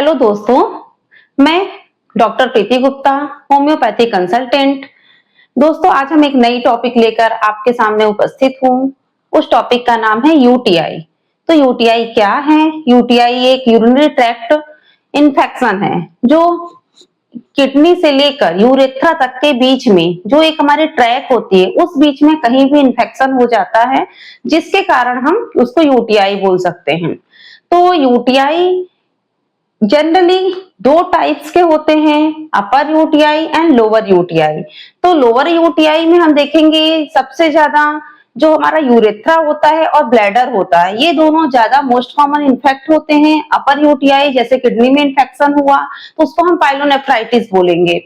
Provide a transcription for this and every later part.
Hello दोस्तों, मैं doctor प्रीति Gupta, homeopathy consultant. दोस्तों, आज हम एक नई टॉपिक लेकर आपके सामने उपस्थित हूँ। उस टॉपिक का नाम है यूटीआई। तो यूटीआई क्या है? यूटीआई एक यूरिनरी ट्रैक्ट इन्फेक्शन है जो किडनी से लेकर यूरेथ्रा तक के बीच में जो एक हमारी ट्रैक होती है उस बीच में कहीं भी इन्फेक्शन हो जाता है, जिसके कारण हम उसको यूटीआई बोल सकते हैं। तो यूटीआई जनरली दो टाइप्स के होते हैं, अपर यूटीआई एंड लोअर यूटीआई। तो लोअर यूटीआई में हम देखेंगे सबसे ज्यादा जो हमारा यूरेथ्रा होता है और ब्लैडर होता है, ये दोनों ज्यादा मोस्ट कॉमन इन्फेक्ट होते हैं। अपर यूटीआई जैसे किडनी में इन्फेक्शन हुआ तो उसको हम पाइलोनेफ्राइटिस बोलेंगे।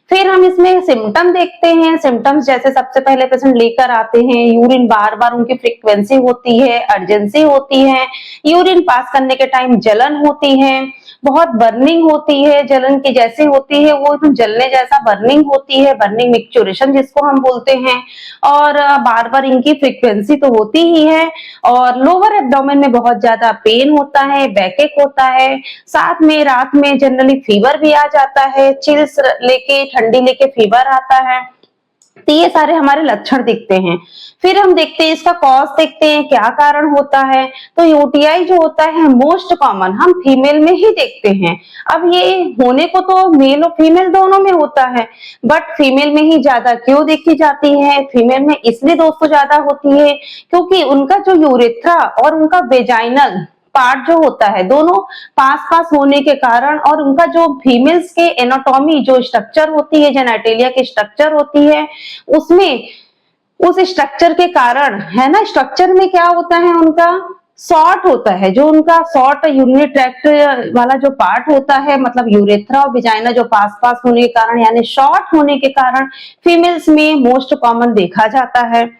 फिर हम इसमें सिम्टम देखते हैं। सिम्टम्स जैसे सबसे पहले पेशेंट लेकर आते हैं, यूरिन बार बार उनकी फ्रीक्वेंसी होती है, अर्जेंसी होती है, यूरिन पास करने के टाइम जलन होती है, बहुत बर्निंग होती है, जलन की जैसे होती है वो एकदम जलने जैसा बर्निंग होती है, बर्निंग मिक्सचुरेशन जिसको हम बोलते हैं। और बार बार इनकी फ्रीक्वेंसी तो होती ही है। और लोअर एब्डोमेन में बहुत ज्यादा पेन होता है, बैकएक होता है, साथ में रात में जनरली फीवर भी आ जाता है, चिल्स लेके ठंडी लेके फीवर आता है। तो ये सारे हमारे लक्षण दिखते हैं। फिर हम देखते हैं इसका कॉज, देखते हैं क्या कारण होता है। तो यूटीआई जो होता है मोस्ट कॉमन हम फीमेल में ही देखते हैं। अब ये होने को तो मेल और फीमेल दोनों में होता है, बट फीमेल में ही ज्यादा क्यों देखी जाती है? फीमेल में इसलिए दोस्तों ज्यादा होती है क्योंकि उनका जो यूरेथ्रा और उनका वेजाइनल पार्ट जो होता है दोनों पास पास होने के कारण, और उनका जो फीमेल्स के एनाटॉमी जो स्ट्रक्चर होती है, जेनेटेलिया की स्ट्रक्चर होती है, उसमें उस स्ट्रक्चर के कारण है ना, स्ट्रक्चर में क्या होता है उनका शॉर्ट होता है, जो उनका शॉर्ट यूरिनरी ट्रैक्ट वाला जो पार्ट होता है, मतलब यूरेथ्रा और विजाइना जो पास पास होने के कारण यानी शॉर्ट होने के कारण फीमेल्स में मोस्ट कॉमन देखा जाता है।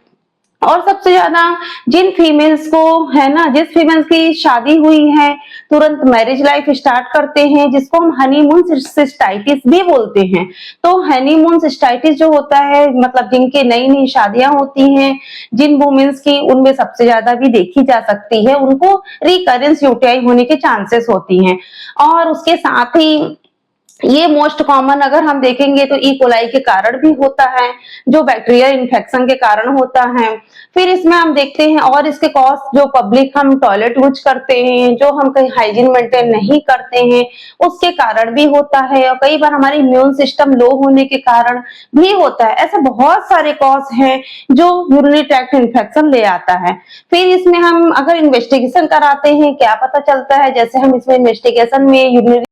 और सबसे ज्यादा जिन फीमेल्स को है ना, जिस फीमेल्स की शादी हुई है तुरंत मैरिज लाइफ स्टार्ट करते हैं, जिसको हम हनीमून सिस्टाइटिस भी बोलते हैं। तो हनीमून सिस्टाइटिस जो होता है मतलब जिनके नई नई शादियां होती हैं, जिन वुमेन्स की, उनमें सबसे ज्यादा भी देखी जा सकती है, उनको रिकरेंस यूटीआई होने के चांसेस होती हैं। और उसके साथ ही ये मोस्ट कॉमन अगर हम देखेंगे तो ई कोलाई के कारण भी होता है, जो बैक्टीरियल इन्फेक्शन के कारण होता है। फिर इसमें हम देखते हैं और इसके कॉज जो पब्लिक हम टॉयलेट यूज करते हैं, जो हम कहीं हाइजीन मेंटेन नहीं करते हैं, उसके कारण भी होता है। और कई बार हमारी इम्यून सिस्टम लो होने के कारण भी होता है। ऐसे बहुत सारे कॉज हैं जो यूरिनरी ट्रैक्ट इन्फेक्शन ले आता है। फिर इसमें हम अगर इन्वेस्टिगेशन कराते हैं क्या पता चलता है, जैसे हम इसमें इन्वेस्टिगेशन में यूरिनरी